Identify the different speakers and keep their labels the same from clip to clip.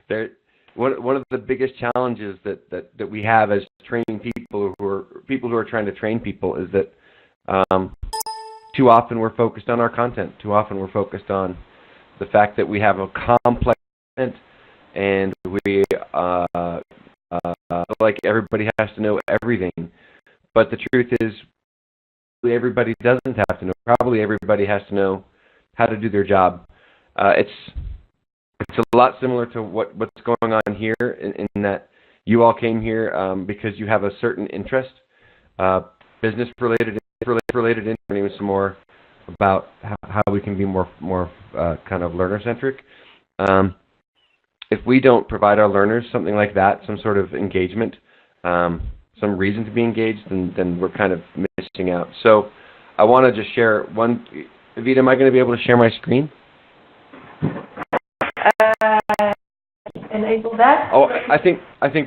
Speaker 1: there, one of the biggest challenges that we have as training people who are trying to train people is that too often we're focused on our content. Too often we're focused on the fact that we have a complex content and we like everybody has to know everything. But the truth is, everybody doesn't have to know. Probably everybody has to know how to do their job. It's a lot similar to what's going on here in that you all came here because you have a certain interest, business related interest, and some more about how we can be more kind of learner centric. If we don't provide our learners something like that, some sort of engagement, some reason to be engaged, then we're kind of missing out. So I want to just share one. Evita, am I going to be able to share my screen?
Speaker 2: Enable that?
Speaker 1: Oh, I think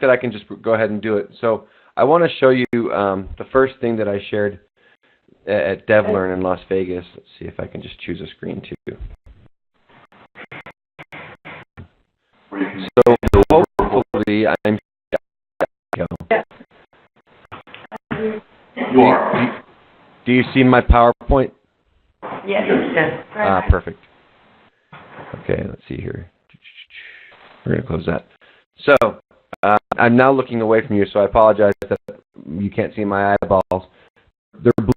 Speaker 1: that I can just go ahead and do it. So I want to show you the first thing that I shared at DevLearn in Las Vegas. Let's see if I can just choose a screen too. So hopefully I'm.
Speaker 3: You are.
Speaker 1: Do you see my PowerPoint?
Speaker 2: Yes.
Speaker 1: Perfect. Okay, let's see here. We're going to close that. So I'm now looking away from you, so I apologize that you can't see my eyeballs. They're blue.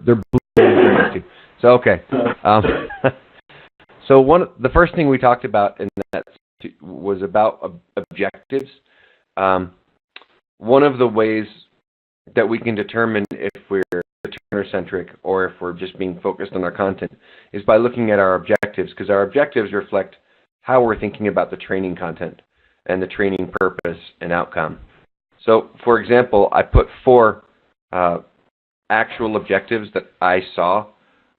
Speaker 1: They're blue. So okay. So the first thing we talked about in that was about objectives. One of the ways that we can determine if we're learner-centric or if we're just being focused on our content is by looking at our objectives, because our objectives reflect how we're thinking about the training content and the training purpose and outcome. So, for example, I put 4 actual objectives that I saw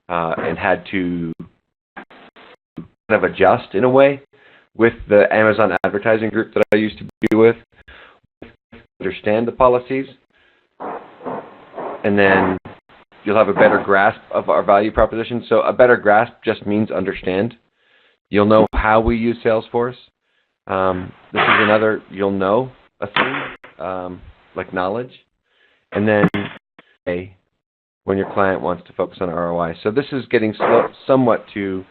Speaker 1: and had to kind of adjust in a way with the Amazon advertising group that I used to be with, understand the policies, and then you'll have a better grasp of our value proposition. So a better grasp just means understand. You'll know how we use Salesforce. This is another, you'll know a thing, like knowledge. And then when your client wants to focus on ROI. So this is getting somewhat to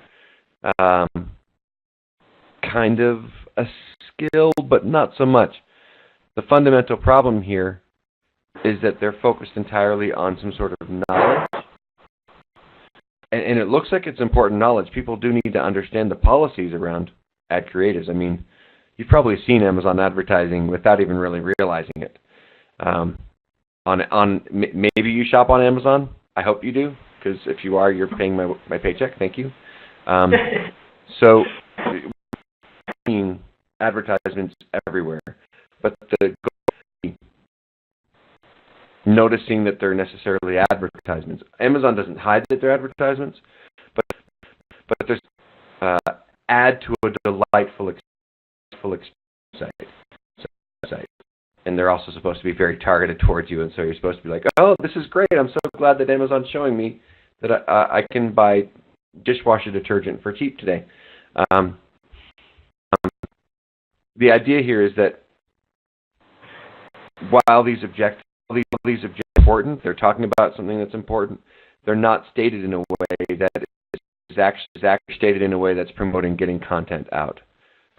Speaker 1: kind of a skill, but not so much. The fundamental problem here is that they're focused entirely on some sort of knowledge. And it looks like it's important knowledge. People do need to understand the policies around ad creatives. I mean, you've probably seen Amazon advertising without even really realizing it. Maybe you shop on Amazon. I hope you do, because if you are, you're paying my paycheck. Thank you. So, advertisements everywhere, but the noticing that they're necessarily advertisements. Amazon doesn't hide that they're advertisements, but there's add to a delightful site. And they're also supposed to be very targeted towards you, and so you're supposed to be like, oh, this is great. I'm so glad that Amazon's showing me that I can buy dishwasher detergent for cheap today. The idea here is that while these objectives are important, they're talking about something that's important, they're not stated in a way that is actually stated in a way that's promoting getting content out.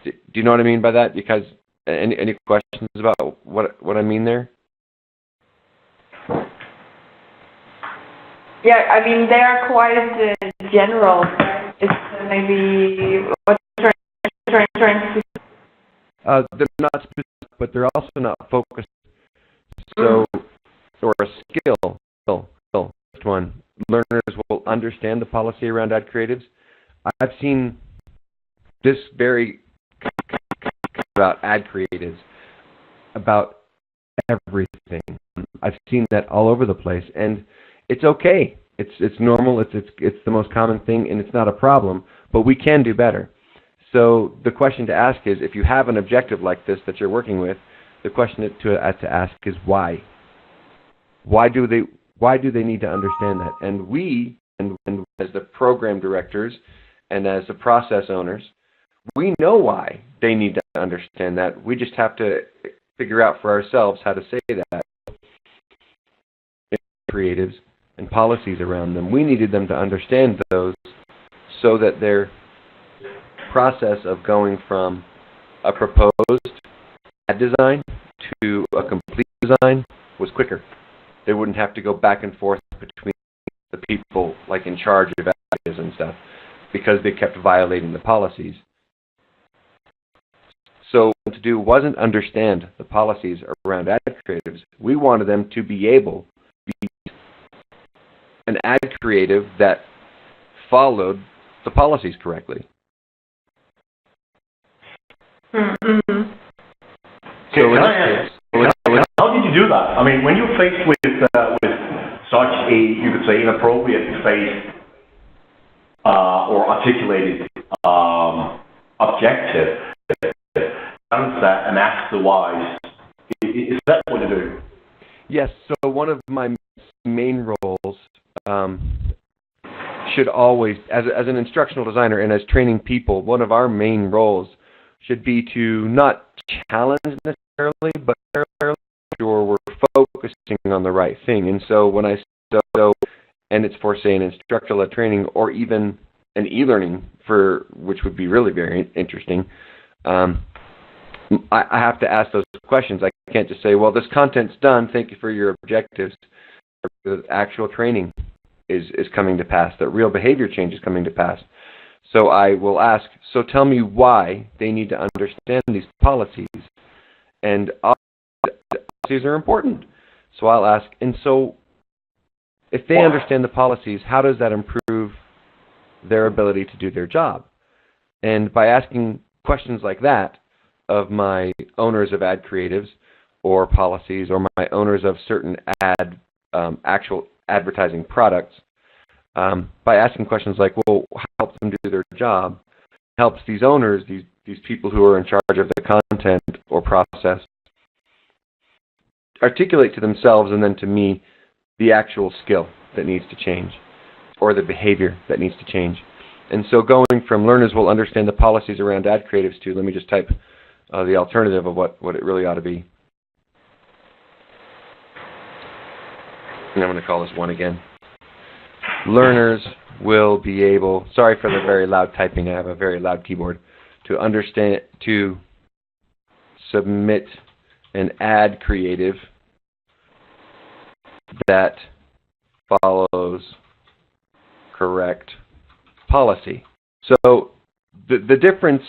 Speaker 1: Do you know what I mean by that? Because any questions about what I mean there?
Speaker 2: Yeah, I mean, they are quite general. It's maybe what you're trying to...
Speaker 1: They're not specific, but they're also not focused. So, or a skill. First one, learners will understand the policy around ad creatives. I've seen this very about ad creatives, about everything. I've seen that all over the place, and it's okay. It's normal. It's the most common thing, and it's not a problem. But we can do better. So the question to ask is, if you have an objective like this that you're working with, the question to ask is why. Why do they need to understand that? And we, and as the program directors and as the process owners, we know why they need to understand that. We just have to figure out for ourselves how to say that. Creatives and policies around them. We needed them to understand those so that their process of going from a proposed ad design to a complete design was quicker. They wouldn't have to go back and forth between the people like in charge of ads and stuff because they kept violating the policies. So what to do wasn't understand the policies around ad creatives. We wanted them to be able to be an ad creative that followed the policies correctly.
Speaker 3: Mm-hmm. Okay, can I ask, how did you do that? I mean, when you're faced with such a, you could say, inappropriate phase or articulated objective, balance that and ask the whys, is that what you do?
Speaker 1: Yes, so one of my main roles should always, as an instructional designer and as training people, one of our main roles should be to not challenge necessarily, but sure we're focusing on the right thing. And so when I so, and it's for, say, an instructor-led training or even an e-learning, for which would be really very interesting, I have to ask those questions. I can't just say, well, this content's done, thank you for your objectives. The actual training is coming to pass, that real behavior change is coming to pass. So I will ask, so tell me why they need to understand these policies. And policies are important. So I'll ask, and so if they understand the policies, how does that improve their ability to do their job? And by asking questions like that of my owners of ad creatives or policies or my owners of certain actual advertising products, by asking questions like, well, how helps them do their job, helps these owners, these people who are in charge of the content or process, articulate to themselves and then to me the actual skill that needs to change or the behavior that needs to change. And so going from learners will understand the policies around ad creatives to, let me just type the alternative of what it really ought to be. And I'm going to call this one again. Learners will be able, sorry for the very loud typing, I have a very loud keyboard, to understand, to submit an ad creative that follows correct policy. So the difference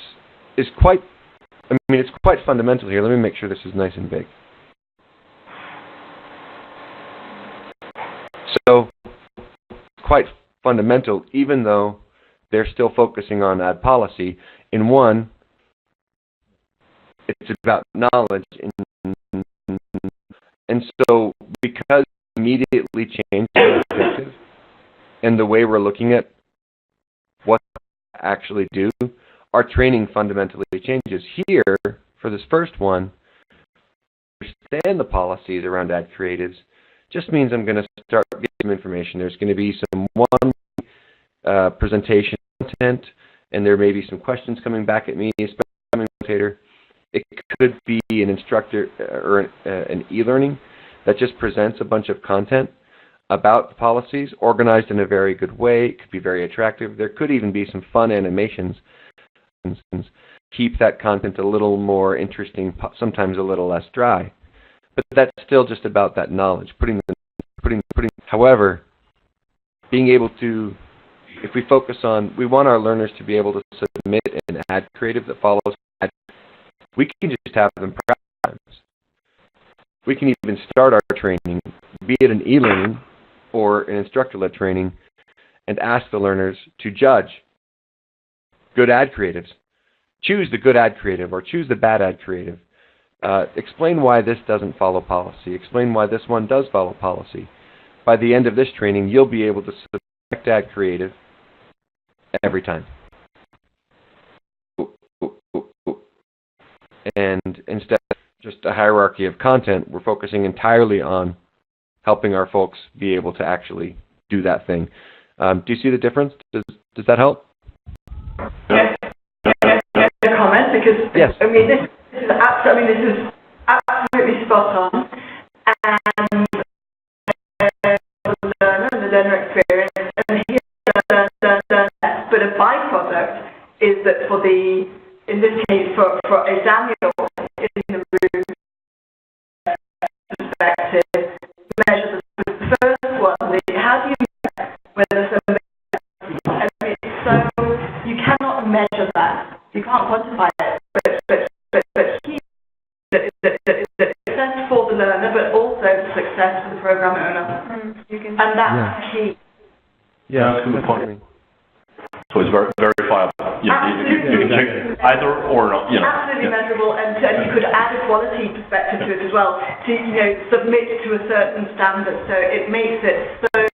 Speaker 1: is quite, it's quite fundamental here. Let me make sure this is nice and big. So quite fundamental, even though they're still focusing on ad policy. In one, it's about knowledge, and so because we immediately change the objective and the way we're looking at what to actually do, our training fundamentally changes. Here, for this first one, understand the policies around ad creatives just means I'm going to start getting some information. There's going to be some presentation content, and there may be some questions coming back at me, especially as a facilitator. It could be an instructor or an e-learning that just presents a bunch of content about the policies, organized in a very good way. It could be very attractive. There could even be some fun animations. For instance, keep that content a little more interesting, sometimes a little less dry. But that's still just about that knowledge, putting. However, being able to, if we focus on, we want our learners to be able to submit an ad creative that follows ad. We can just have them practice. We can even start our training, be it an e-learning or an instructor-led training, and ask the learners to judge good ad creatives. Choose the good ad creative or choose the bad ad creative. Explain why this doesn't follow policy. Explain why this one does follow policy. By the end of this training, you'll be able to select ad creative every time. And instead of just a hierarchy of content, we're focusing entirely on helping our folks be able to actually do that thing. Do you see the difference? Does that help?
Speaker 2: Yes. because,
Speaker 1: Yes.
Speaker 2: I mean, this is absolutely spot on. And the learner experience, and here, but a byproduct is that in this case, for a Samuel in the room perspective, measure the first one. How do you measure whether somebody? I mean, so you cannot measure that. You can't quantify it. But key that success for the learner, but also success for the program owner. And that's key.
Speaker 1: Yeah,
Speaker 3: that's a good point. So it's verifiable. You can check it either or not.
Speaker 2: Absolutely measurable, and you could add a quality perspective to it as well. To submit to a certain standard, so it makes it so.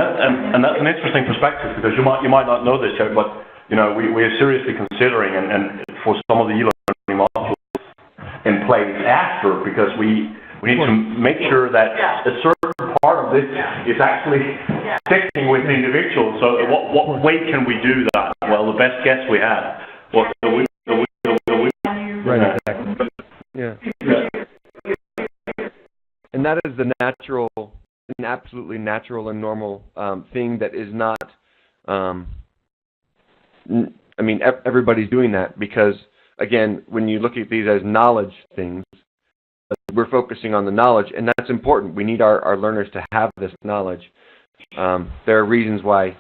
Speaker 3: And that's an interesting perspective, because you might not know this yet, but we are seriously considering and for some of the e-learning modules in place after, because we need to make sure that a certain part of this is actually sticking with the individual. So what way can we do that? Well, the best guess we have was
Speaker 1: right, exactly. Yeah. And that is the natural, an absolutely natural and normal thing that is not, I mean, everybody's doing that because, again, when you look at these as knowledge things, we're focusing on the knowledge, and that's important. We need our learners to have this knowledge. There are reasons why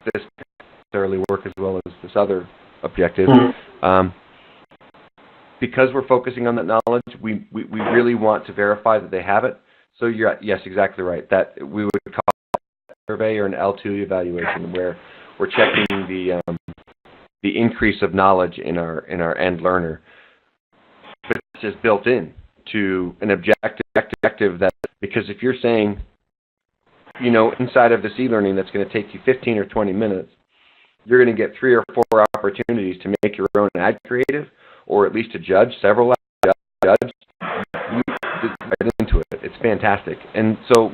Speaker 1: this doesn't necessarily work as well as this other objective. Because we're focusing on that knowledge, we really want to verify that they have it. So yes, exactly right. That we would call it a survey or an L2 evaluation, where we're checking the increase of knowledge in our end learner. But it's just built in to an objective that, because if you're saying, inside of this e-learning that's going to take you 15 or 20 minutes, you're going to get 3 or 4 opportunities to make your own ad creative, or at least to judge several judge. You get right into it. It's fantastic. And so